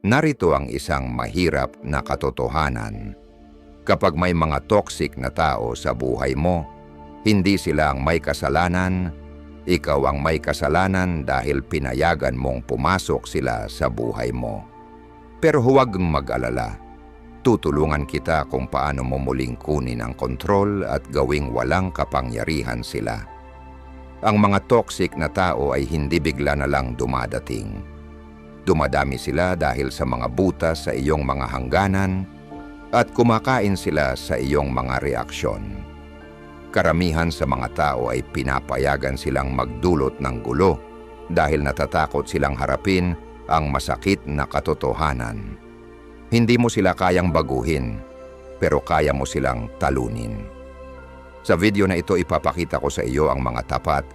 Narito ang isang mahirap na katotohanan. Kapag may mga toxic na tao sa buhay mo, hindi sila ang may kasalanan, ikaw ang may kasalanan dahil pinayagan mong pumasok sila sa buhay mo. Pero huwag mag-alala. Tutulungan kita kung paano mo muling kunin ang kontrol at gawing walang kapangyarihan sila. Ang mga toxic na tao ay hindi bigla na lang dumadating. Dumadami sila dahil sa mga butas sa iyong mga hangganan at kumakain sila sa iyong mga reaksyon. Karamihan sa mga tao ay pinapayagan silang magdulot ng gulo dahil natatakot silang harapin ang masakit na katotohanan. Hindi mo sila kayang baguhin, pero kaya mo silang talunin. Sa video na ito ipapakita ko sa iyo ang mga tapat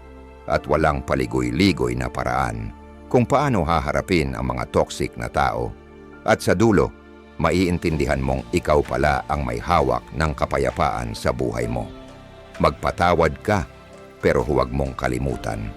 at walang paligoy-ligoy na paraan kung paano haharapin ang mga toxic na tao. At sa dulo, maiintindihan mong ikaw pala ang may hawak ng kapayapaan sa buhay mo. Magpatawad ka, pero huwag mong kalimutan.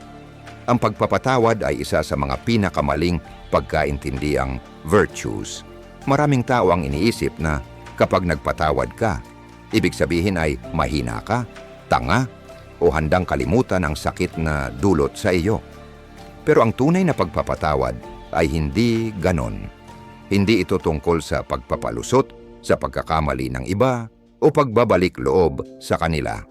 Ang pagpapatawad ay isa sa mga pinakamaling pagkaintindiang virtues. Maraming tao ang iniisip na kapag nagpatawad ka, ibig sabihin ay mahina ka, tanga, o handang kalimutan ang sakit na dulot sa iyo. Pero ang tunay na pagpapatawad ay hindi ganon. Hindi ito tungkol sa pagpapalusot, sa pagkakamali ng iba, o pagbabalik loob sa kanila.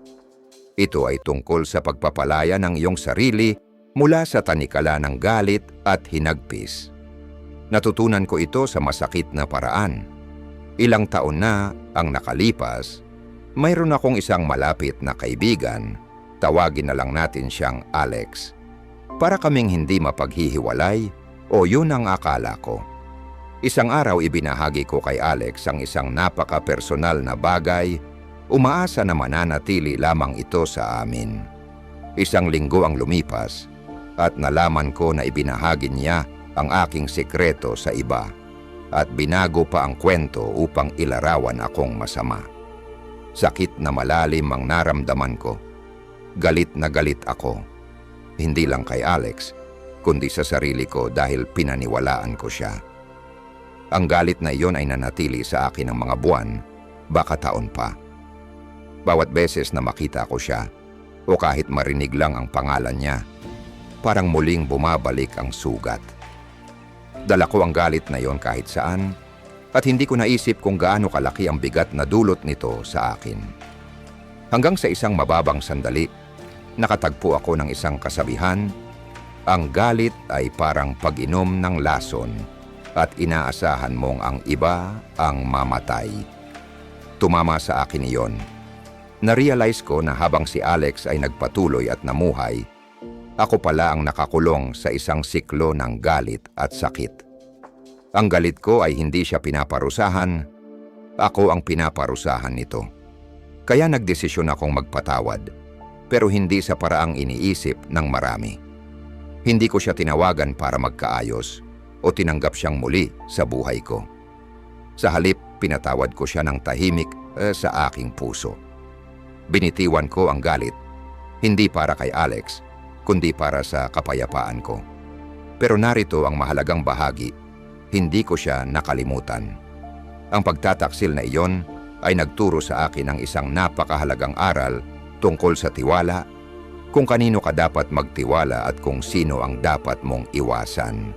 Ito ay tungkol sa pagpapalaya ng iyong sarili mula sa tanikala ng galit at hinagpis. Natutunan ko ito sa masakit na paraan. Ilang taon na ang nakalipas, mayroon akong isang malapit na kaibigan, tawagin na lang natin siyang Alex. Para kaming hindi mapaghihiwalay, o yun ang akala ko. Isang araw ibinahagi ko kay Alex ang isang napaka-personal na bagay, umaasa na mananatili lamang ito sa amin. Isang linggo ang lumipas, at nalaman ko na ibinahagi niya ang aking sekreto sa iba, at binago pa ang kwento upang ilarawan akong masama. Sakit na malalim ang naramdaman ko. Galit na galit ako. Hindi lang kay Alex, kundi sa sarili ko dahil pinaniwalaan ko siya. Ang galit na iyon ay nanatili sa akin ng mga buwan, baka taon pa. Bawat beses na makita ko siya, o kahit marinig lang ang pangalan niya, parang muling bumabalik ang sugat. Dala ko ang galit na iyon kahit saan, at hindi ko naisip kung gaano kalaki ang bigat na dulot nito sa akin. Hanggang sa isang mababang sandali, nakatagpo ako ng isang kasabihan, ang galit ay parang pag-inom ng lason at inaasahan mong ang iba ang mamatay. Tumama sa akin iyon. Na-realize ko na habang si Alex ay nagpatuloy at namuhay, ako pala ang nakakulong sa isang siklo ng galit at sakit. Ang galit ko ay hindi siya pinaparusahan, ako ang pinaparusahan nito. Kaya nagdesisyon akong magpatawad. Pero hindi sa paraang iniisip ng marami. Hindi ko siya tinawagan para magkaayos o tinanggap siyang muli sa buhay ko. Sa halip, pinatawad ko siya ng tahimik sa aking puso. Binitiwan ko ang galit, hindi para kay Alex, kundi para sa kapayapaan ko. Pero narito ang mahalagang bahagi, hindi ko siya nakalimutan. Ang pagtataksil na iyon ay nagturo sa akin ng isang napakahalagang aral tungkol sa tiwala, kung kanino ka dapat magtiwala at kung sino ang dapat mong iwasan.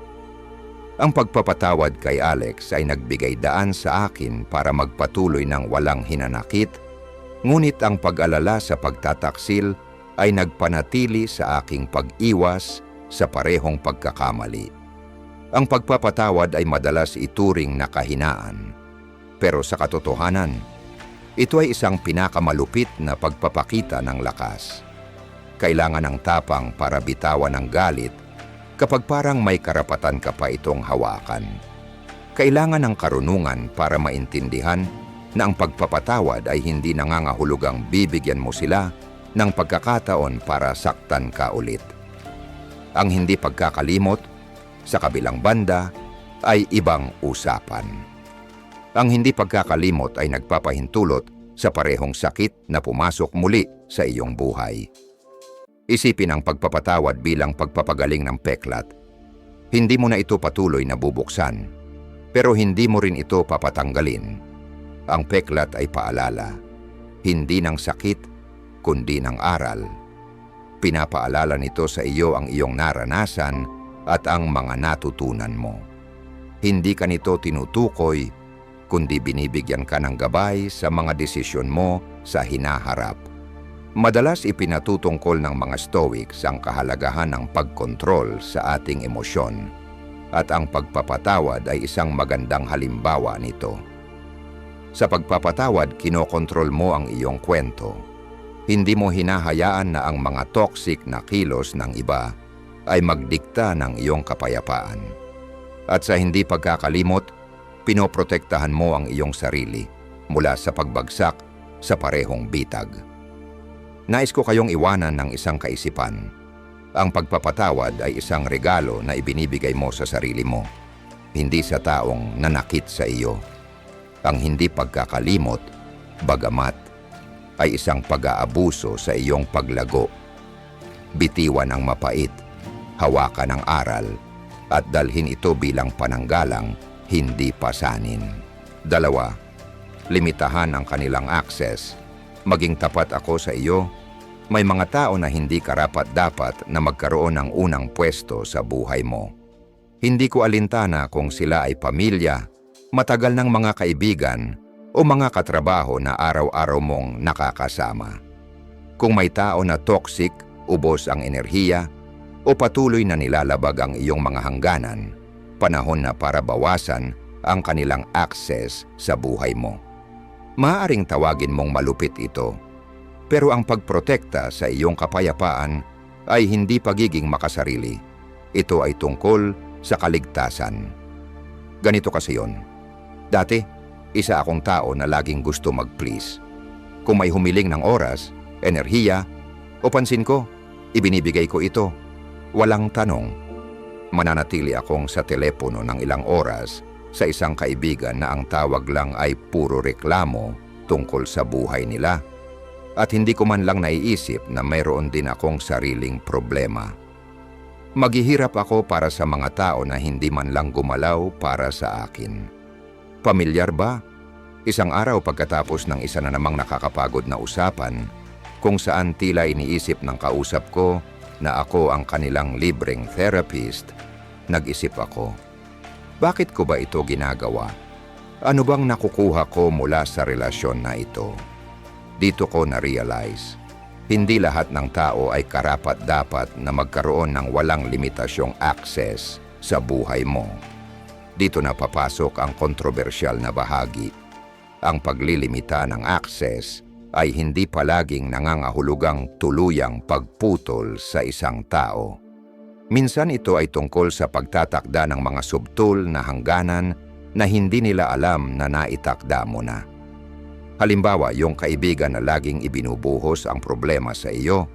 Ang pagpapatawad kay Alex ay nagbigay daan sa akin para magpatuloy ng walang hinanakit, ngunit ang pag-alala sa pagtataksil ay nagpanatili sa aking pag-iwas sa parehong pagkakamali. Ang pagpapatawad ay madalas ituring na kahinaan, pero sa katotohanan, ito ay isang pinakamalupit na pagpapakita ng lakas. Kailangan ng tapang para bitawan ng galit kapag parang may karapatan ka pa itong hawakan. Kailangan ng karunungan para maintindihan na ang pagpapatawad ay hindi nangangahulugang bibigyan mo sila ng pagkakataon para saktan ka ulit. Ang hindi pagkakalimot, sa kabilang banda, ay ibang usapan. Ang hindi pagkakalimot ay nagpapahintulot sa parehong sakit na pumasok muli sa iyong buhay. Isipin ang pagpapatawad bilang pagpapagaling ng peklat. Hindi mo na ito patuloy na bubuksan. Pero hindi mo rin ito papatanggalin. Ang peklat ay paalala, hindi ng sakit, kundi ng aral. Pinapaalala nito sa iyo ang iyong naranasan at ang mga natutunan mo. Hindi ka nito tinutukoy, kundi binibigyan ka ng gabay sa mga desisyon mo sa hinaharap. Madalas ipinatutungkol ng mga Stoics ang kahalagahan ng pagkontrol sa ating emosyon, at ang pagpapatawad ay isang magandang halimbawa nito. Sa pagpapatawad, kinokontrol mo ang iyong kwento. Hindi mo hinahayaan na ang mga toxic na kilos ng iba ay magdikta ng iyong kapayapaan. At sa hindi pagkakalimot, pinoprotektahan mo ang iyong sarili mula sa pagbagsak sa parehong bitag. Nais ko kayong iwanan ng isang kaisipan. Ang pagpapatawad ay isang regalo na ibinibigay mo sa sarili mo, hindi sa taong nanakit sa iyo. Ang hindi pagkakalimot, bagamat, ay isang pag-aabuso sa iyong paglago. Bitiwan ang mapait, hawakan ang aral, at dalhin ito bilang pananggalang, hindi pasanin. 2, limitahan ang kanilang access. Maging tapat ako sa iyo. May mga tao na hindi karapat-dapat na magkaroon ng unang pwesto sa buhay mo. Hindi ko alintana kung sila ay pamilya, matagal ng mga kaibigan, o mga katrabaho na araw-araw mong nakakasama. Kung may tao na toxic, ubos ang enerhiya, o patuloy na nilalabag ang iyong mga hangganan, panahon na para bawasan ang kanilang access sa buhay mo. Maaaring tawagin mong malupit ito, pero ang pagprotekta sa iyong kapayapaan ay hindi pagiging makasarili. Ito ay tungkol sa kaligtasan. Ganito kasi yon. Dati, isa akong tao na laging gusto mag-please. Kung may humiling ng oras, enerhiya, o pansin ko, ibinibigay ko ito. Walang tanong. Mananatili akong sa telepono ng ilang oras sa isang kaibigan na ang tawag lang ay puro reklamo tungkol sa buhay nila. At hindi ko man lang naiisip na mayroon din akong sariling problema. Maghihirap ako para sa mga tao na hindi man lang gumalaw para sa akin. Pamilyar ba? Isang araw pagkatapos ng isa na namang nakakapagod na usapan, kung saan tila iniisip ng kausap ko na ako ang kanilang libreng therapist, nag-isip ako, bakit ko ba ito ginagawa? Ano bang nakukuha ko mula sa relasyon na ito? Dito ko na-realize, hindi lahat ng tao ay karapat-dapat na magkaroon ng walang limitasyong access sa buhay mo. Dito na papasok ang kontrobersyal na bahagi. Ang paglilimita ng access ay hindi palaging nangangahulugang tuluyang pagputol sa isang tao. Minsan ito ay tungkol sa pagtatakda ng mga subtul na hangganan na hindi nila alam na naitakda mo na. Halimbawa, yung kaibigan na laging ibinubuhos ang problema sa iyo,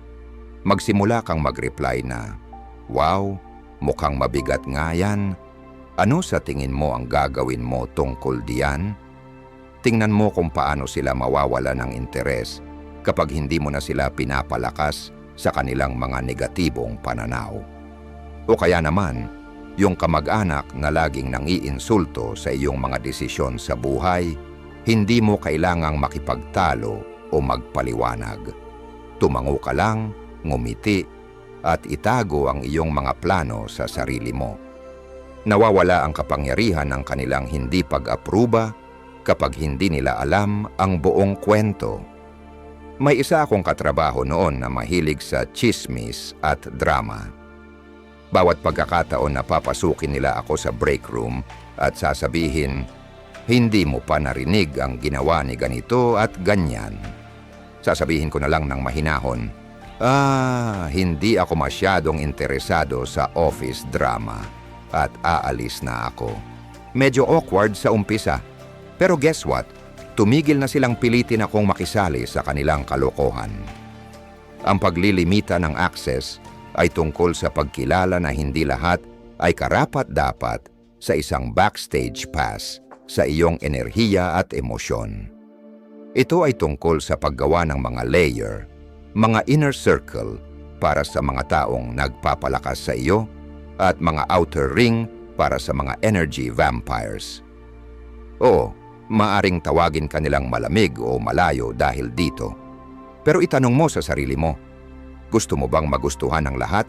magsimula kang mag-reply na, "Wow, mukhang mabigat nga yan. Ano sa tingin mo ang gagawin mo tungkol diyan?" Tingnan mo kung paano sila mawawala ng interes kapag hindi mo na sila pinapalakas sa kanilang mga negatibong pananaw. O kaya naman, yung kamag-anak na laging nangiinsulto sa iyong mga desisyon sa buhay, hindi mo kailangang makipagtalo o magpaliwanag. Tumango ka lang, ngumiti, at itago ang iyong mga plano sa sarili mo. Nawawala ang kapangyarihan ng kanilang hindi pag-apruba kapag hindi nila alam ang buong kwento. May isa akong katrabaho noon na mahilig sa chismis at drama. Bawat pagkakataon na papasukin nila ako sa break room at sasabihin, "Hindi mo pa narinig ang ginawa ni ganito at ganyan." Sasabihin ko na lang ng mahinahon, hindi ako masyadong interesado sa office drama, at aalis na ako. Medyo awkward sa umpisa, pero guess what? Tumigil na silang pilitin akong makisali sa kanilang kalokohan. Ang paglilimita ng access ay tungkol sa pagkilala na hindi lahat ay karapat-dapat sa isang backstage pass sa iyong enerhiya at emosyon. Ito ay tungkol sa paggawa ng mga layer, mga inner circle para sa mga taong nagpapalakas sa iyo at mga outer ring para sa mga energy vampires. Oo, maaring tawagin ka nilang malamig o malayo dahil dito. Pero itanong mo sa sarili mo, gusto mo bang magustuhan ng lahat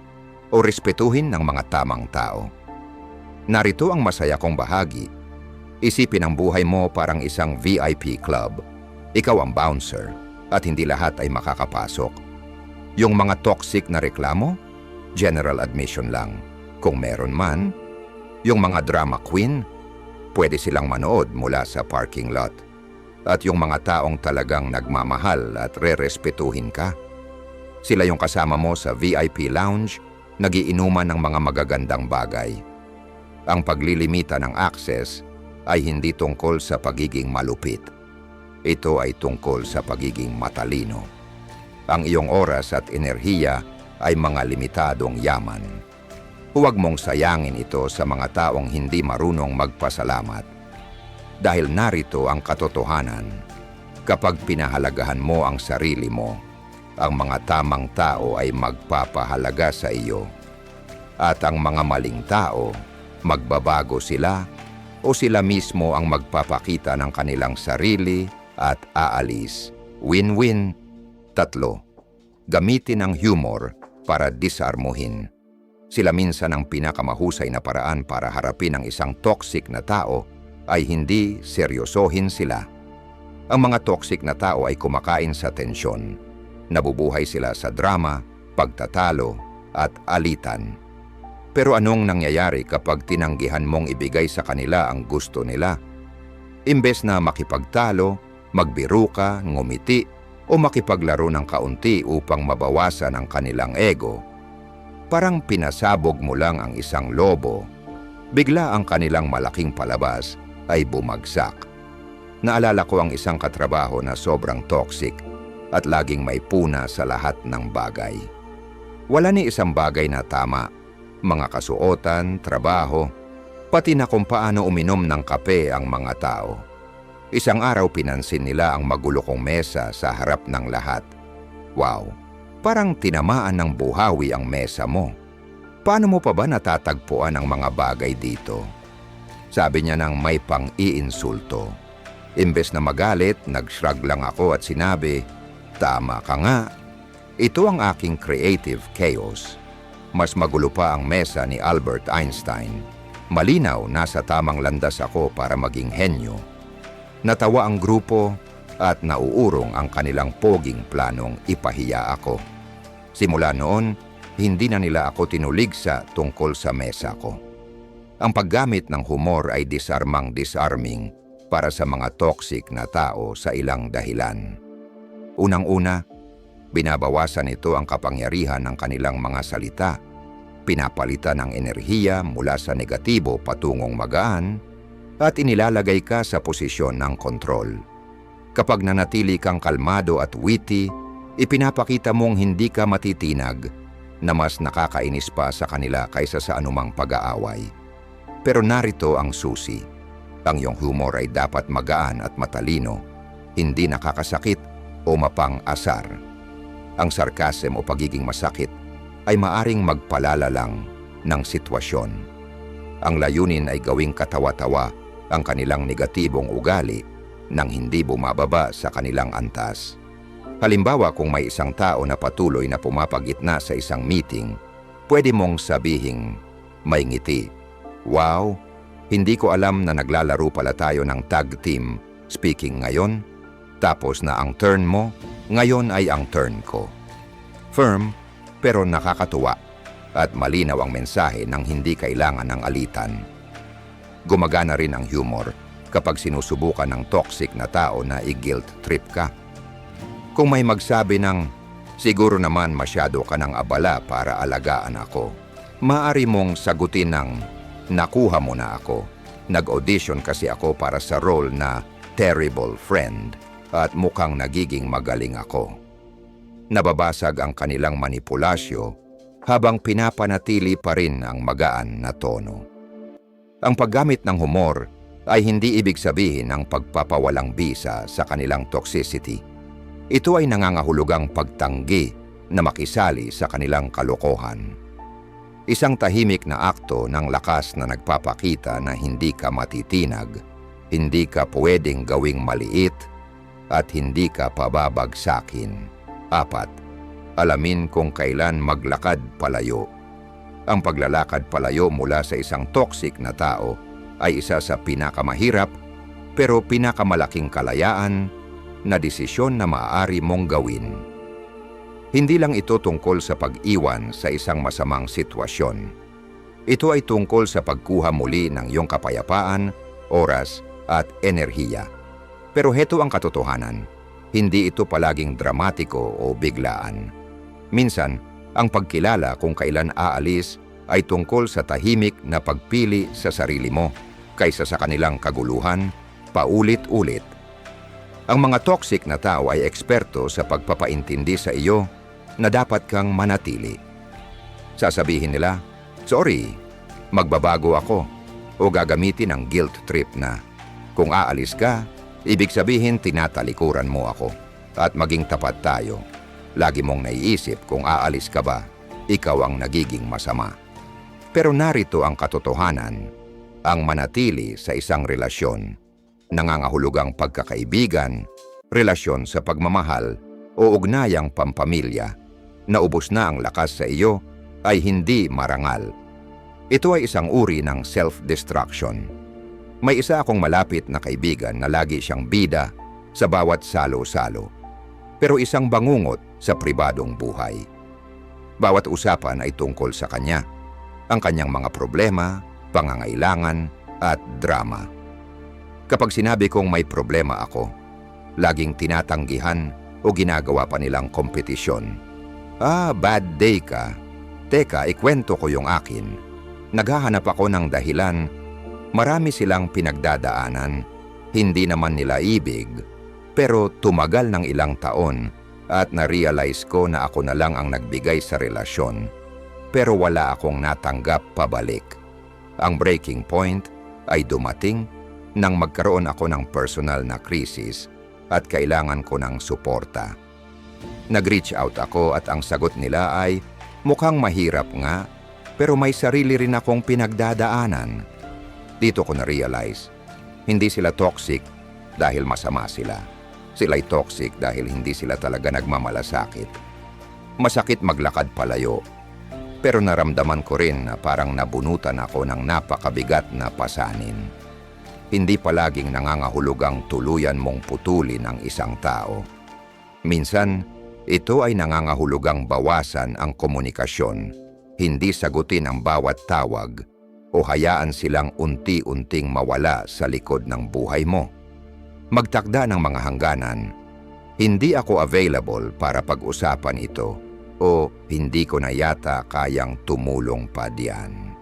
o respetuhin ng mga tamang tao? Narito ang masaya kong bahagi. Isipin ang buhay mo parang isang VIP club. Ikaw ang bouncer at hindi lahat ay makakapasok. Yung mga toxic na reklamo, general admission lang. Kung meron man, yung mga drama queen, pwede silang manood mula sa parking lot. At yung mga taong talagang nagmamahal at re-respetuhin ka, sila yung kasama mo sa VIP lounge, nagiinuman ng mga magagandang bagay. Ang paglilimita ng access ay hindi tungkol sa pagiging malupit. Ito ay tungkol sa pagiging matalino. Ang iyong oras at enerhiya ay mga limitadong yaman. Huwag mong sayangin ito sa mga taong hindi marunong magpasalamat. Dahil narito ang katotohanan, kapag pinahalagahan mo ang sarili mo, ang mga tamang tao ay magpapahalaga sa iyo. At ang mga maling tao, magbabago sila o sila mismo ang magpapakita ng kanilang sarili at aalis. Win-win. 3. Gamitin ang humor para disarmuhin. Sila minsan ang pinakamahusay na paraan para harapin ang isang toxic na tao ay hindi seryosohin sila. Ang mga toxic na tao ay kumakain sa tensyon. Nabubuhay sila sa drama, pagtatalo, at alitan. Pero anong nangyayari kapag tinanggihan mong ibigay sa kanila ang gusto nila? Imbes na makipagtalo, magbiro ka, ngumiti, o makipaglaro ng kaunti upang mabawasan ang kanilang ego, parang pinasabog mo lang ang isang lobo, bigla ang kanilang malaking palabas ay bumagsak. Naalala ko ang isang katrabaho na sobrang toxic at laging may puna sa lahat ng bagay. Wala ni isang bagay na tama, mga kasuotan, trabaho, pati na kung paano uminom ng kape ang mga tao. Isang araw pinansin nila ang magulo kong mesa sa harap ng lahat. Wow! Parang tinamaan ng buhawi ang mesa mo. Paano mo pa ba natatagpuan ang mga bagay dito? Sabi niya nang may pang-iinsulto. Imbes na magalit, nag-shrug lang ako at sinabi, "Tama ka nga. Ito ang aking creative chaos." Mas magulo pa ang mesa ni Albert Einstein. Malinaw, nasa tamang landas ako para maging henyo. Natawa ang grupo at nauurong ang kanilang poging planong ipahiya ako. Simula noon, hindi na nila ako tinuligsa tungkol sa mesa ko. Ang paggamit ng humor ay disarming para sa mga toxic na tao sa ilang dahilan. Unang-una, binabawasan ito ang kapangyarihan ng kanilang mga salita. Pinapalitan ang enerhiya mula sa negatibo patungong magaan at inilalagay ka sa posisyon ng kontrol. Kapag nanatili kang kalmado at witty, ipinapakita mong hindi ka matitinag na mas nakakainis pa sa kanila kaysa sa anumang pag-aaway. Pero narito ang susi. Ang iyong humor ay dapat magaan at matalino, hindi nakakasakit o mapang-asar. Ang sarcasm o pagiging masakit ay maaring magpalala lang ng sitwasyon. Ang layunin ay gawing katawa-tawa ang kanilang negatibong ugali nang hindi bumababa sa kanilang antas. Halimbawa, kung may isang tao na patuloy na pumapagitna sa isang meeting, pwede mong sabihing may ngiti, "Wow, hindi ko alam na naglalaro pala tayo ng tag team speaking ngayon, tapos na ang turn mo, ngayon ay ang turn ko." Firm pero nakakatuwa at malinaw ang mensahe ng hindi kailangan ng alitan. Gumagana rin ang humor kapag sinusubukan ng toxic na tao na i-guilt trip ka. Kung may magsabi ng, "Siguro naman masyado ka ng abala para alagaan ako," maaari mong sagutin ng, "Nakuha mo na ako. Nag-audition kasi ako para sa role na terrible friend at mukhang nagiging magaling ako." Nababasag ang kanilang manipulasyo habang pinapanatili pa rin ang magaan na tono. Ang paggamit ng humor ay hindi ibig sabihin ng pagpapawalang bisa sa kanilang toxicity. Ito ay nangangahulugang pagtanggi na makisali sa kanilang kalokohan. Isang tahimik na akto ng lakas na nagpapakita na hindi ka matitinag Hindi ka pwedeng gawing maliit at hindi ka pababagsakin. 4. Alamin kung kailan maglakad palayo. Ang paglalakad palayo mula sa isang toxic na tao ay isa sa pinakamahirap pero pinakamalaking kalayaan na desisyon na maaari mong gawin. Hindi lang ito tungkol sa pag-iwan sa isang masamang sitwasyon. Ito ay tungkol sa pagkuha muli ng iyong kapayapaan, oras at enerhiya. Pero heto ang katotohanan, hindi ito palaging dramatiko o biglaan. Minsan, ang pagkilala kung kailan aalis ay tungkol sa tahimik na pagpili sa sarili mo kaysa sa kanilang kaguluhan, paulit-ulit. Ang mga toxic na tao ay eksperto sa pagpapaintindi sa iyo na dapat kang manatili. Sasabihin nila, "Sorry, magbabago ako," o gagamitin ang guilt trip na, "Kung aalis ka, ibig sabihin tinatalikuran mo ako." At maging tapat tayo. Lagi mong naiisip kung aalis ka ba, ikaw ang nagiging masama. Pero narito ang katotohanan, ang manatili sa isang relasyon, nangangahulugang pagkakaibigan, relasyon sa pagmamahal o ugnayang pampamilya, na ubos na ang lakas sa iyo ay hindi marangal. Ito ay isang uri ng self-destruction. May isa akong malapit na kaibigan na lagi siyang bida sa bawat salo-salo, pero isang bangungot sa pribadong buhay. Bawat usapan ay tungkol sa kanya, ang kanyang mga problema, pangangailangan at drama. Kapag sinabi kong may problema ako, laging tinatanggihan o ginagawa pa nilang kompetisyon. Bad day ka. Teka, ikwento ko yung akin. Naghahanap ako ng dahilan. Marami silang pinagdadaanan. Hindi naman nila ibig. Pero tumagal ng ilang taon at na-realize ko na ako na lang ang nagbigay sa relasyon. Pero wala akong natanggap pabalik. Ang breaking point ay dumating nang magkaroon ako ng personal na krisis at kailangan ko ng suporta. Nag-reach out ako at ang sagot nila ay, "Mukhang mahirap nga, pero may sarili rin akong pinagdadaanan." Dito ko na-realize, hindi sila toxic dahil masama sila. Sila'y toxic dahil hindi sila talaga nagmamalasakit. Masakit maglakad palayo, pero naramdaman ko rin na parang nabunutan ako ng napakabigat na pasanin. Hindi palaging nangangahulugang tuluyan mong putulin ang isang tao. Minsan, ito ay nangangahulugang bawasan ang komunikasyon, hindi sagutin ang bawat tawag, o hayaan silang unti-unting mawala sa likod ng buhay mo. Magtakda ng mga hangganan. Hindi ako available para pag-usapan ito o hindi ko na yata kayang tumulong pa diyan.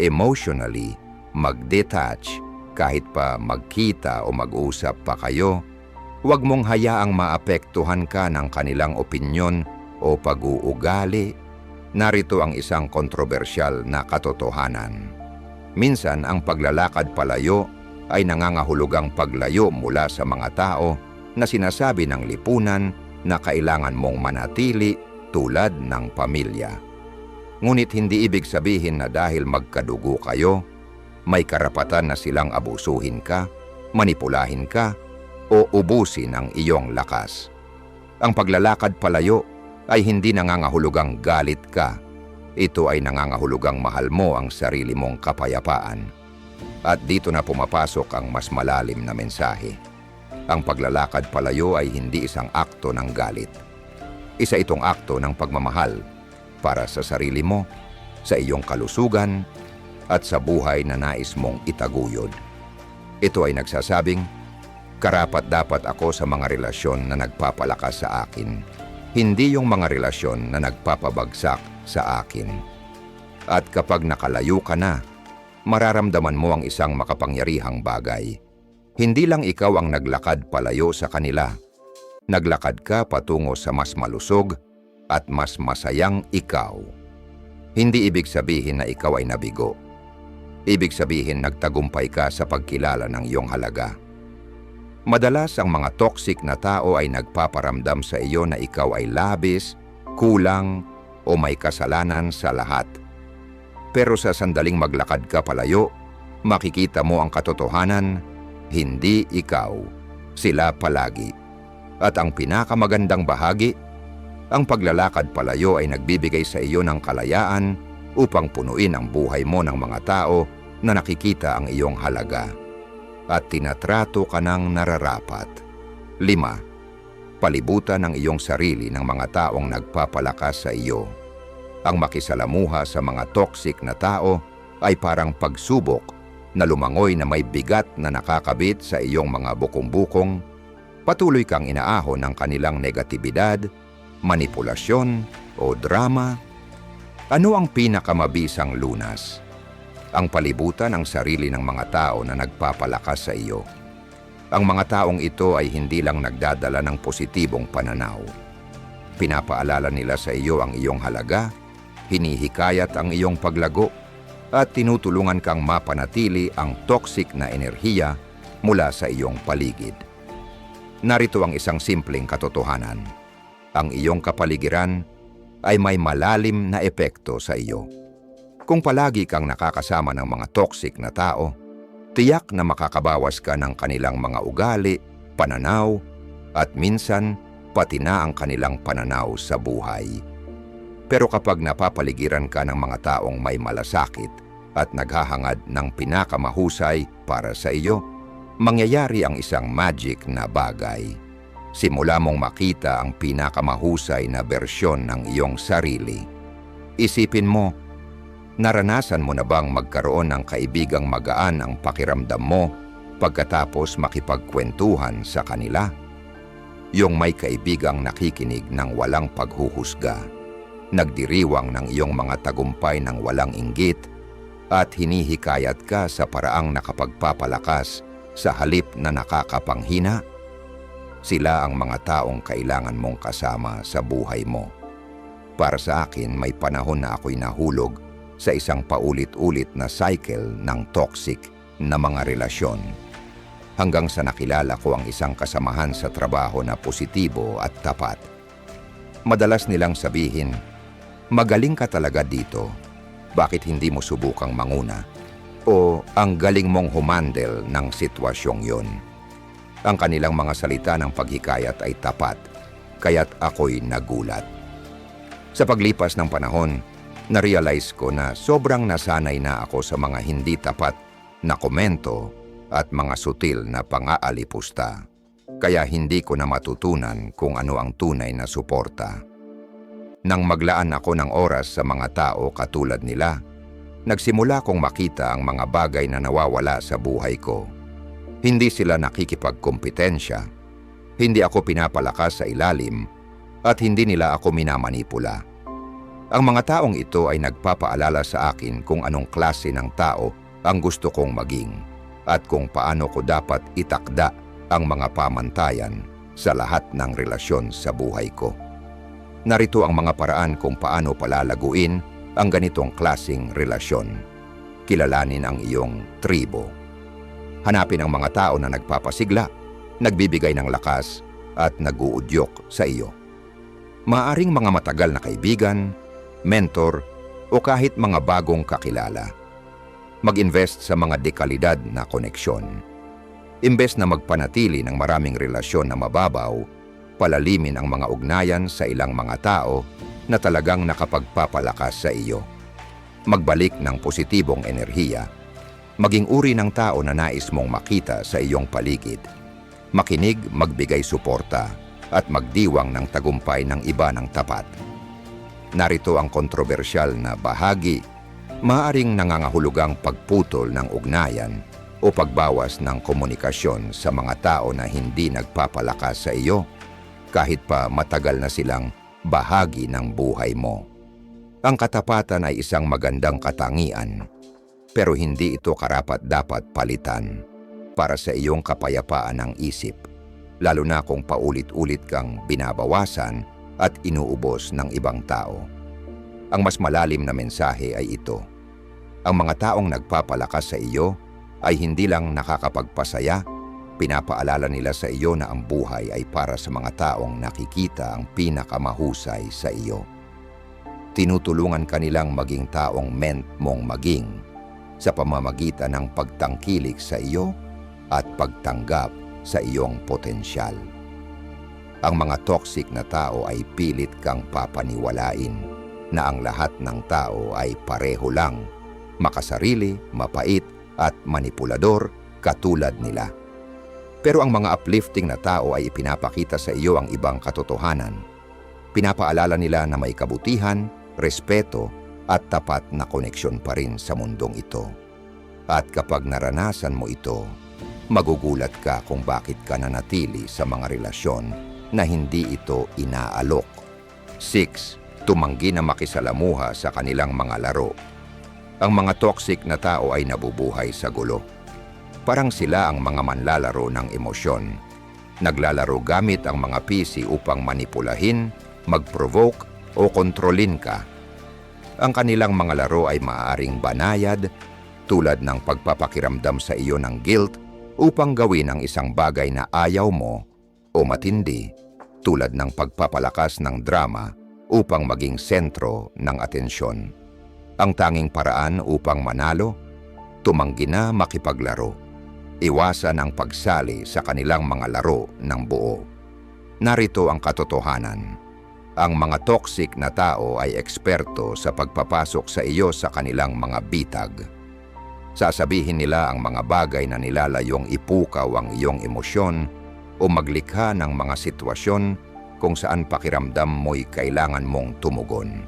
Emotionally, mag-detach kahit pa magkita o mag-usap pa kayo. Huwag mong hayaang maapektuhan ka ng kanilang opinyon o pag-uugali. Narito ang isang kontrobersyal na katotohanan. Minsan ang paglalakad palayo ay nangangahulugang paglayo mula sa mga tao na sinasabi ng lipunan na kailangan mong manatili tulad ng pamilya. Ngunit hindi ibig sabihin na dahil magkadugo kayo, may karapatan na silang abusuhin ka, manipulahin ka, o ubusin ang iyong lakas. Ang paglalakad palayo ay hindi nangangahulugang galit ka. Ito ay nangangahulugang mahal mo ang sarili mong kapayapaan. At dito na pumapasok ang mas malalim na mensahe. Ang paglalakad palayo ay hindi isang akto ng galit. Isa itong akto ng pagmamahal para sa sarili mo, sa iyong kalusugan, at sa buhay na nais mong itaguyod. Ito ay nagsasabing, karapat-dapat ako sa mga relasyon na nagpapalakas sa akin, hindi yung mga relasyon na nagpapabagsak sa akin. At kapag nakalayo ka na, mararamdaman mo ang isang makapangyarihang bagay. Hindi lang ikaw ang naglakad palayo sa kanila. Naglakad ka patungo sa mas malusog at mas masayang ikaw. Hindi ibig sabihin na ikaw ay nabigo. Ibig sabihin nagtagumpay ka sa pagkilala ng iyong halaga. Madalas ang mga toxic na tao ay nagpaparamdam sa iyo na ikaw ay labis, kulang, o may kasalanan sa lahat. Pero sa sandaling maglakad ka palayo, makikita mo ang katotohanan, hindi ikaw. Sila palagi. At ang pinakamagandang bahagi, ang paglalakad palayo ay nagbibigay sa iyo ng kalayaan upang punuin ang buhay mo ng mga tao na nakikita ang iyong halaga at tinatrato ka ng nararapat. 5. Palibutan ang iyong sarili ng mga taong nagpapalakas sa iyo. Ang makisalamuha sa mga toxic na tao ay parang pagsubok na lumangoy na may bigat na nakakabit sa iyong mga bukong-bukong. Patuloy kang inaahon ng kanilang negatibidad, manipulasyon o drama. Ano ang pinakamabisang lunas? Ang palibutan ang sarili ng mga tao na nagpapalakas sa iyo. Ang mga taong ito ay hindi lang nagdadala ng positibong pananaw. Pinapaalala nila sa iyo ang iyong halaga, hinihikayat ang iyong paglago, at tinutulungan kang mapanatili ang toxic na enerhiya mula sa iyong paligid. Narito ang isang simpleng katotohanan. Ang iyong kapaligiran ay may malalim na epekto sa iyo. Kung palagi kang nakakasama ng mga toxic na tao, tiyak na makakabawas ka ng kanilang mga ugali, pananaw, at minsan pati na ang kanilang pananaw sa buhay. Pero kapag napapaligiran ka ng mga taong may malasakit at naghahangad ng pinakamahusay para sa iyo, mangyayari ang isang magic na bagay. Simula mong makita ang pinakamahusay na bersyon ng iyong sarili. Isipin mo, naranasan mo na bang magkaroon ng kaibigang magaan ang pakiramdam mo pagkatapos makipagkwentuhan sa kanila? Yung may kaibigang nakikinig ng walang paghuhusga, nagdiriwang ng iyong mga tagumpay ng walang inggit, at hinihikayat ka sa paraang nakapagpapalakas sa halip na nakakapanghina. Sila ang mga taong kailangan mong kasama sa buhay mo. Para sa akin, may panahon na ako'y nahulog sa isang paulit-ulit na cycle ng toxic na mga relasyon. Hanggang sa nakilala ko ang isang kasamahan sa trabaho na positibo at tapat. Madalas nilang sabihin, "Magaling ka talaga dito. Bakit hindi mo subukang manguna?" O, "Ang galing mong humandle ng sitwasyong yon." Ang kanilang mga salita ng paghikayat ay tapat, kaya't ako'y nagulat. Sa paglipas ng panahon, na-realize ko na sobrang nasanay na ako sa mga hindi tapat na komento at mga sutil na pang-aalipusta. Kaya hindi ko na matutunan kung ano ang tunay na suporta. Nang maglaan ako ng oras sa mga tao katulad nila, nagsimula kong makita ang mga bagay na nawawala sa buhay ko. Hindi sila nakikipagkompetensya, hindi ako pinapalakas sa ilalim, at hindi nila ako minamanipula. Ang mga taong ito ay nagpapaalala sa akin kung anong klase ng tao ang gusto kong maging at kung paano ko dapat itakda ang mga pamantayan sa lahat ng relasyon sa buhay ko. Narito ang mga paraan kung paano palalaguin ang ganitong klaseng relasyon. Kilalanin ang iyong tribo. Hanapin ang mga tao na nagpapasigla, nagbibigay ng lakas at nag-uudyok sa iyo. Maaring mga matagal na kaibigan, mentor o kahit mga bagong kakilala. Mag-invest sa mga dekalidad na koneksyon. Imbes na magpanatili ng maraming relasyon na mababaw, palalimin ang mga ugnayan sa ilang mga tao na talagang nakapagpapalakas sa iyo. Magbalik ng positibong enerhiya. Maging uri ng tao na nais mong makita sa iyong paligid. Makinig, magbigay suporta, at magdiwang ng tagumpay ng iba ng tapat. Narito ang kontrobersyal na bahagi. Maaring nangangahulugang pagputol ng ugnayan o pagbawas ng komunikasyon sa mga tao na hindi nagpapalakas sa iyo, kahit pa matagal na silang bahagi ng buhay mo. Ang katapatan ay isang magandang katangian, pero hindi ito karapat-dapat palitan para sa iyong kapayapaan ng isip, lalo na kung paulit-ulit kang binabawasan at inuubos ng ibang tao. Ang mas malalim na mensahe ay ito. Ang mga taong nagpapalakas sa iyo ay hindi lang nakakapagpasaya, pinapaalala nila sa iyo na ang buhay ay para sa mga taong nakikita ang pinakamahusay sa iyo. Tinutulungan ka nilang maging taong meant mong maging sa pamamagitan ng pagtangkilik sa iyo at pagtanggap sa iyong potensyal. Ang mga toxic na tao ay pilit kang papaniwalain na ang lahat ng tao ay pareho lang, makasarili, mapait at manipulador katulad nila. Pero ang mga uplifting na tao ay ipinapakita sa iyo ang ibang katotohanan. Pinapaalala nila na may kabutihan, respeto at tapat na koneksyon pa rin sa mundong ito. At kapag naranasan mo ito, magugulat ka kung bakit ka nanatili sa mga relasyon na hindi ito inaalok. 6. Tumanggi na makisalamuha sa kanilang mga laro. Ang mga toxic na tao ay nabubuhay sa gulo. Parang sila ang mga manlalaro ng emosyon. Naglalaro gamit ang mga PC upang manipulahin, mag-provoke o kontrolin ka. Ang kanilang mga laro ay maaaring banayad, tulad ng pagpapakiramdam sa iyo ng guilt upang gawin ang isang bagay na ayaw mo, o matindi, tulad ng pagpapalakas ng drama upang maging sentro ng atensyon. Ang tanging paraan upang manalo, tumanggi na makipaglaro. Iwasan ang pagsali sa kanilang mga laro ng buo. Narito ang katotohanan. Ang mga toxic na tao ay eksperto sa pagpapasok sa iyo sa kanilang mga bitag. Sasabihin nila ang mga bagay na nilalayong ipukaw ang iyong emosyon o maglikha ng mga sitwasyon kung saan pakiramdam mo'y kailangan mong tumugon.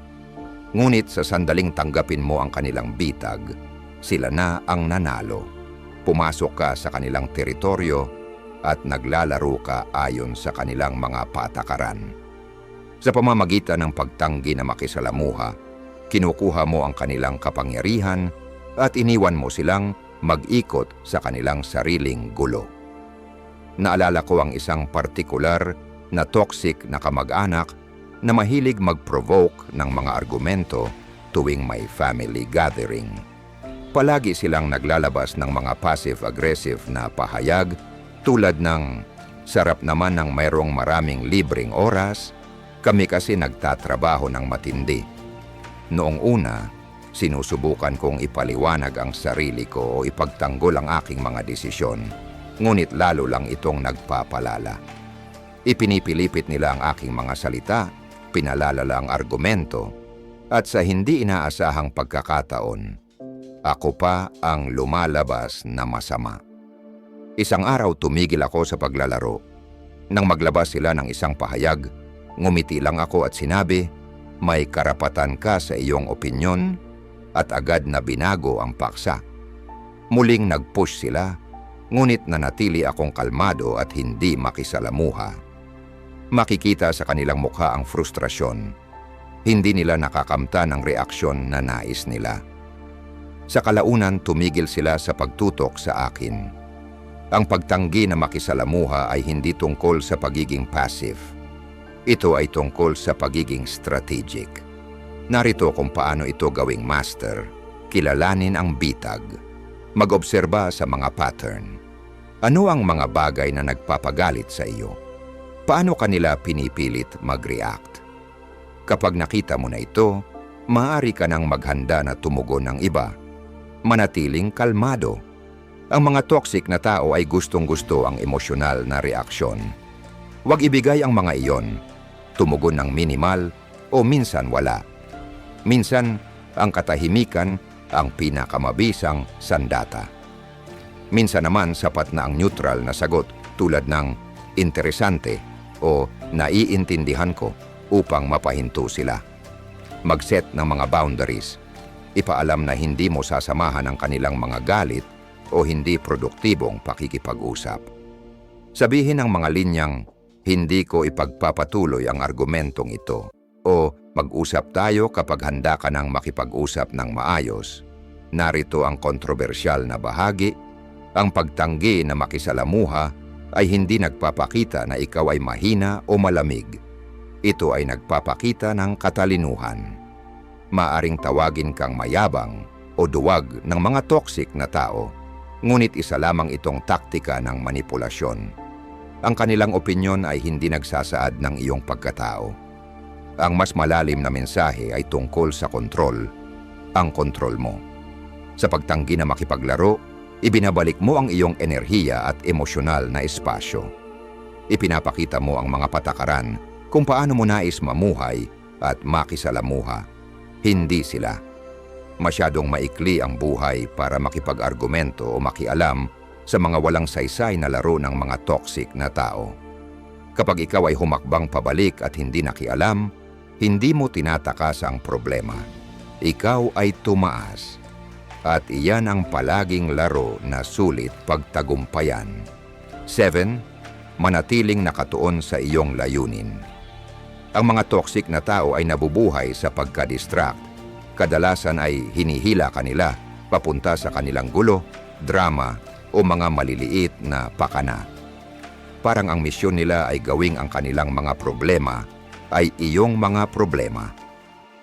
Ngunit sa sandaling tanggapin mo ang kanilang bitag, sila na ang nanalo. Pumasok ka sa kanilang teritoryo at naglalaro ka ayon sa kanilang mga patakaran. Sa pamamagitan ng pagtanggi na makisalamuha, kinukuha mo ang kanilang kapangyarihan at iniwan mo silang mag-ikot sa kanilang sariling gulo. Naalala ko ang isang partikular na toxic na kamag-anak na mahilig mag-provoke ng mga argumento tuwing may family gathering. Palagi silang naglalabas ng mga passive-aggressive na pahayag tulad ng, "Sarap naman ng mayroong maraming libreng oras, kami kasi nagtatrabaho ng matindi." Noong una, sinusubukan kong ipaliwanag ang sarili ko o ipagtanggol ang aking mga desisyon, ngunit lalo lang itong nagpapalala. Ipinipilipit nila ang aking mga salita, pinalalala ang argumento, at sa hindi inaasahang pagkakataon, ako pa ang lumalabas na masama. Isang araw tumigil ako sa paglalaro. Nang maglabas sila ng isang pahayag, ngumiti lang ako at sinabi, "May karapatan ka sa iyong opinyon," at agad na binago ang paksa. Muling nag-push sila, ngunit nanatili akong kalmado at hindi makisalamuha. Makikita sa kanilang mukha ang frustrasyon. Hindi nila nakakamta ng reaksyon na nais nila. Sa kalaunan, tumigil sila sa pagtutok sa akin. Ang pagtanggi na makisalamuha ay hindi tungkol sa pagiging passive. Ito ay tungkol sa pagiging strategic. Narito kung paano ito gawing master. Kilalanin ang bitag. Mag-obserba sa mga pattern. Ano ang mga bagay na nagpapagalit sa iyo? Paano kanila pinipilit mag-react? Kapag nakita mo na ito, maaari ka nang maghanda na tumugon ng iba. Manatiling kalmado. Ang mga toxic na tao ay gustong-gusto ang emosyonal na reaksyon. Huwag ibigay ang mga iyon. Tumugon ng minimal o minsan wala. Minsan, ang katahimikan ang pinakamabisang sandata. Minsan naman sapat na ang neutral na sagot tulad ng interesante o naiintindihan ko upang mapahinto sila. Mag-set ng mga boundaries. Ipaalam na hindi mo sasamahan ang kanilang mga galit o hindi produktibong pakikipag-usap. Sabihin ang mga linyang, "Hindi ko ipagpapatuloy ang argumentong ito," o "Mag-usap tayo kapag handa ka nang makipag-usap ng maayos." Narito ang kontrobersyal na bahagi. Ang pagtanggi na makisalamuha ay hindi nagpapakita na ikaw ay mahina o malamig. Ito ay nagpapakita ng katalinuhan. Maaring tawagin kang mayabang o duwag ng mga toxic na tao, ngunit isa lamang itong taktika ng manipulasyon. Ang kanilang opinyon ay hindi nagsasaad ng iyong pagkatao. Ang mas malalim na mensahe ay tungkol sa kontrol, ang kontrol mo. Sa pagtanggi na makipaglaro, Ibinabalik mo ang iyong enerhiya at emosyonal na espasyo. Ipinapakita mo ang mga patakaran kung paano mo nais mamuhay at makisalamuha. Hindi sila. Masyadong maikli ang buhay para makipag-argumento o makialam sa mga walang saysay na laro ng mga toxic na tao. Kapag ikaw ay humakbang pabalik at hindi nakialam, hindi mo tinatakas ang problema. Ikaw ay tumaas. At iyan ang palaging laro na sulit pagtagumpayan. 7. Manatiling nakatuon sa iyong layunin. Ang mga toxic na tao ay nabubuhay sa pagka-distract. Kadalasan ay hinihila kanila papunta sa kanilang gulo, drama o mga maliliit na pakana. Parang ang misyon nila ay gawing ang kanilang mga problema ay iyong mga problema.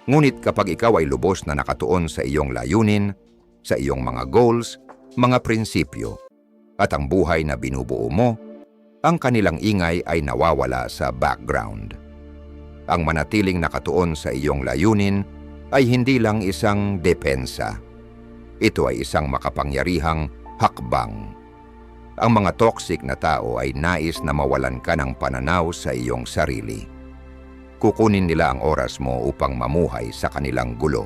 Ngunit kapag ikaw ay lubos na nakatuon sa iyong layunin, sa iyong mga goals, mga prinsipyo, at ang buhay na binubuo mo, ang kanilang ingay ay nawawala sa background. Ang manatiling nakatuon sa iyong layunin ay hindi lang isang depensa. Ito ay isang makapangyarihang hakbang. Ang mga toxic na tao ay nais na mawalan ka ng pananaw sa iyong sarili. Kukunin nila ang oras mo upang mamuhay sa kanilang gulo.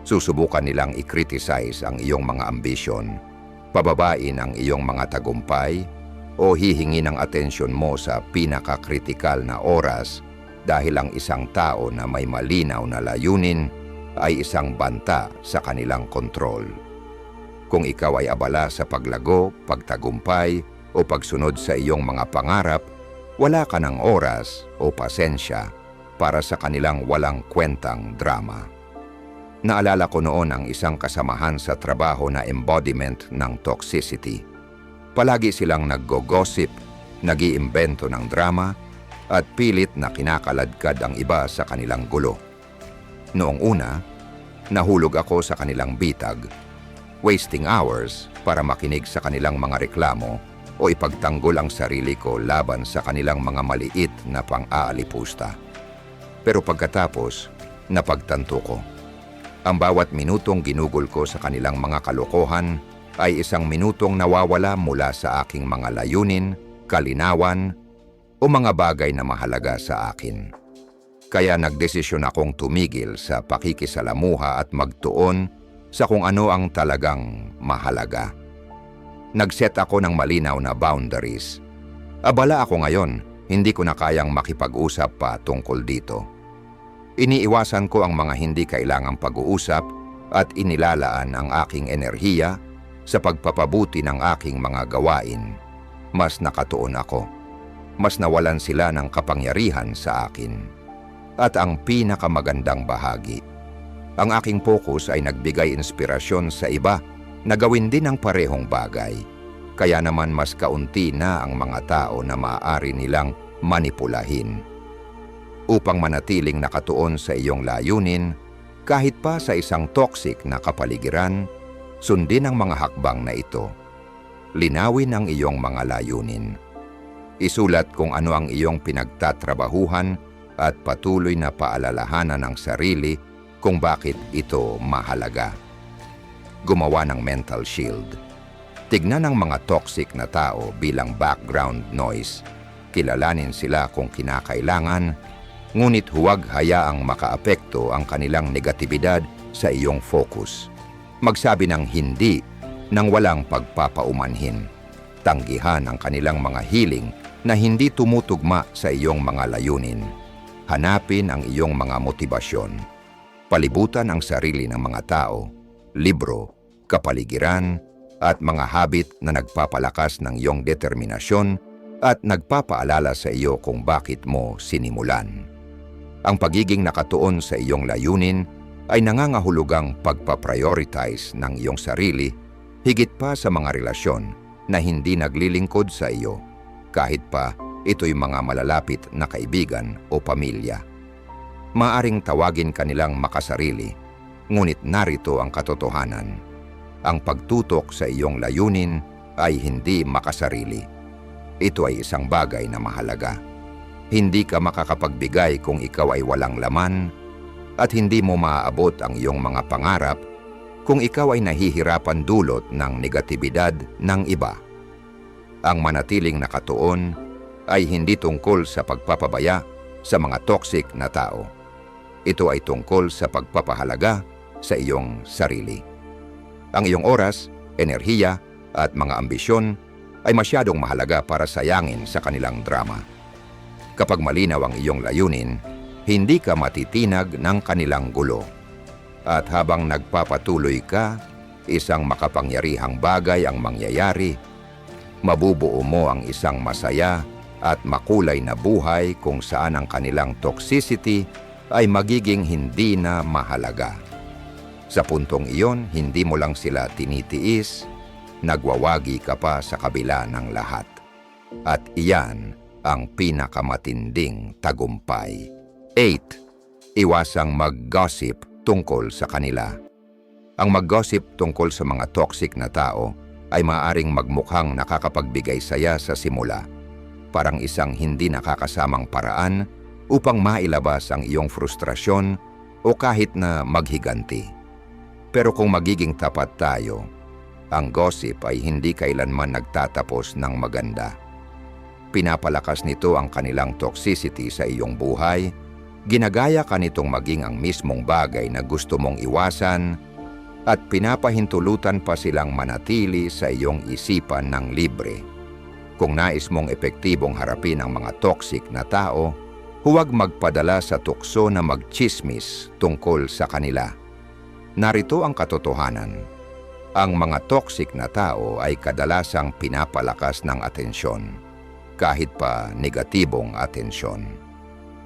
Susubukan nilang i-criticize ang iyong mga ambisyon, pababain ang iyong mga tagumpay, o hihingi ng atensyon mo sa pinakakritikal na oras dahil ang isang tao na may malinaw na layunin ay isang banta sa kanilang kontrol. Kung ikaw ay abala sa paglago, pagtagumpay, o pagsunod sa iyong mga pangarap, wala ka ng oras o pasensya para sa kanilang walang kwentang drama. Naalala ko noon ang isang kasamahan sa trabaho na embodiment ng toxicity. Palagi silang naggo-gossip, nag-iimbento ng drama, at pilit na kinakaladkad ang iba sa kanilang gulo. Noong una, nahulog ako sa kanilang bitag, wasting hours para makinig sa kanilang mga reklamo o ipagtanggol ang sarili ko laban sa kanilang mga maliit na pang-aalipusta. Pero pagkatapos, napagtanto ko. Ang bawat minutong ginugol ko sa kanilang mga kalokohan ay isang minutong nawawala mula sa aking mga layunin, kalinawan, o mga bagay na mahalaga sa akin. Kaya nagdesisyon akong tumigil sa pakikisalamuha at magtuon sa kung ano ang talagang mahalaga. Nag-set ako ng malinaw na boundaries. Abala ako ngayon, hindi ko na kayang makipag-usap pa tungkol dito. Iniiwasan ko ang mga hindi kailangang pag-uusap at inilalaan ang aking enerhiya sa pagpapabuti ng aking mga gawain. Mas nakatuon ako. Mas nawalan sila ng kapangyarihan sa akin. At ang pinakamagandang bahagi, ang aking focus ay nagbigay inspirasyon sa iba na gawin din ang parehong bagay. Kaya naman mas kaunti na ang mga tao na maaari nilang manipulahin. Upang manatiling nakatuon sa iyong layunin, kahit pa sa isang toxic na kapaligiran, sundin ang mga hakbang na ito. Linawin ang iyong mga layunin. Isulat kung ano ang iyong pinagtatrabahuhan at patuloy na paalalahanan ng sarili kung bakit ito mahalaga. Gumawa ng mental shield. Tignan ang mga toxic na tao bilang background noise. Kilalanin sila kung kinakailangan, ngunit huwag hayaang makaapekto ang kanilang negatibidad sa iyong focus. Magsabi ng hindi nang walang pagpapaumanhin. Tanggihan ang kanilang mga hiling na hindi tumutugma sa iyong mga layunin. Hanapin ang iyong mga motibasyon. Palibutan ang sarili ng mga tao, libro, kapaligiran, at mga habit na nagpapalakas ng iyong determinasyon at nagpapaalala sa iyo kung bakit mo sinimulan. Ang pagiging nakatuon sa iyong layunin ay nangangahulugang pagpaprioritize ng iyong sarili higit pa sa mga relasyon na hindi naglilingkod sa iyo, kahit pa ito'y mga malalapit na kaibigan o pamilya. Maaring tawagin kanilang makasarili, ngunit narito ang katotohanan. Ang pagtutok sa iyong layunin ay hindi makasarili. Ito ay isang bagay na mahalaga. Hindi ka makakapagbigay kung ikaw ay walang laman at hindi mo maaabot ang iyong mga pangarap kung ikaw ay nahihirapan dulot ng negatibidad ng iba. Ang manatiling nakatuon ay hindi tungkol sa pagpapabaya sa mga toxic na tao. Ito ay tungkol sa pagpapahalaga sa iyong sarili. Ang iyong oras, enerhiya at mga ambisyon ay masyadong mahalaga para sayangin sa kanilang drama. Kapag malinaw ang iyong layunin, hindi ka matitinag ng kanilang gulo. At habang nagpapatuloy ka, isang makapangyarihang bagay ang mangyayari. Mabubuo mo ang isang masaya at makulay na buhay kung saan ang kanilang toxicity ay magiging hindi na mahalaga. Sa puntong iyon, hindi mo lang sila tinitiis, nagwawagi ka pa sa kabila ng lahat. At iyan ang pinakamatinding tagumpay. 8. Iwasang mag-gossip tungkol sa kanila. Ang mag-gossip tungkol sa mga toxic na tao ay maaaring magmukhang nakakapagbigay saya sa simula, parang isang hindi nakakasamang paraan upang mailabas ang iyong frustrasyon o kahit na maghiganti. Pero kung magiging tapat tayo, ang gossip ay hindi kailanman nagtatapos ng maganda. Pinapalakas nito ang kanilang toxicity sa iyong buhay, ginagaya ka nitong maging ang mismong bagay na gusto mong iwasan, at pinapahintulutan pa silang manatili sa iyong isipan ng libre. Kung nais mong epektibong harapin ang mga toxic na tao, huwag magpadala sa tukso na magchismis tungkol sa kanila. Narito ang katotohanan. Ang mga toxic na tao ay kadalasang pinapalakas ng atensyon, kahit pa negatibong atensyon.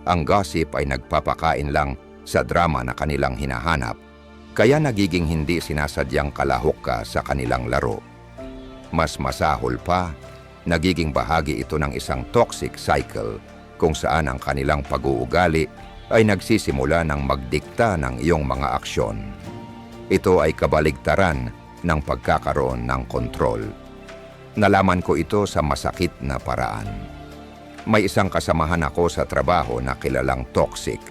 Ang gossip ay nagpapakain lang sa drama na kanilang hinahanap, kaya nagiging hindi sinasadyang kalahok ka sa kanilang laro. Mas masahol pa, nagiging bahagi ito ng isang toxic cycle kung saan ang kanilang pag-uugali ay nagsisimula ng magdikta ng iyong mga aksyon. Ito ay kabaligtaran ng pagkakaroon ng kontrol. Nalaman ko ito sa masakit na paraan. May isang kasamahan ako sa trabaho na kilalang toxic,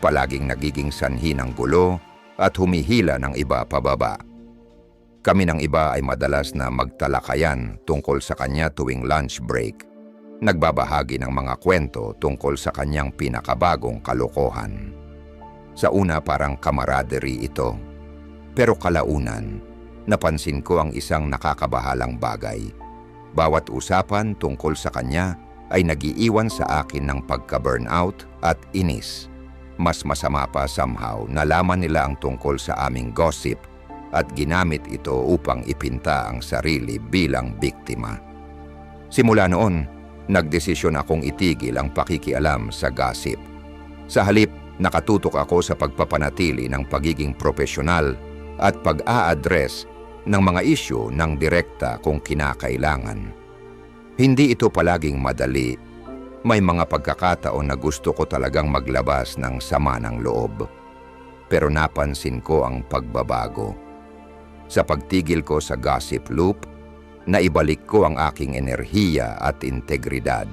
palaging nagiging sanhi ng gulo at humihila ng iba pababa. Kami ng iba ay madalas na magtalakayan tungkol sa kanya tuwing lunch break. Nagbabahagi ng mga kwento tungkol sa kanyang pinakabagong kalokohan. Sa una parang camaraderie ito, pero kalaunan, napansin ko ang isang nakakabahalang bagay. Bawat usapan tungkol sa kanya ay nagiiwan sa akin ng pagka-burnout at inis. Mas masama pa somehow, nalaman nila ang tungkol sa aming gossip at ginamit ito upang ipinta ang sarili bilang biktima. Simula noon, nagdesisyon akong itigil ang pakikialam sa gossip. Sa halip, nakatutok ako sa pagpapanatili ng pagiging profesional at pag-a-address ng mga isyu ng direkta kung kinakailangan. Hindi ito palaging madali. May mga pagkakataon na gusto ko talagang maglabas ng sama ng loob. Pero napansin ko ang pagbabago. Sa pagtigil ko sa gossip loop, naibalik ko ang aking enerhiya at integridad.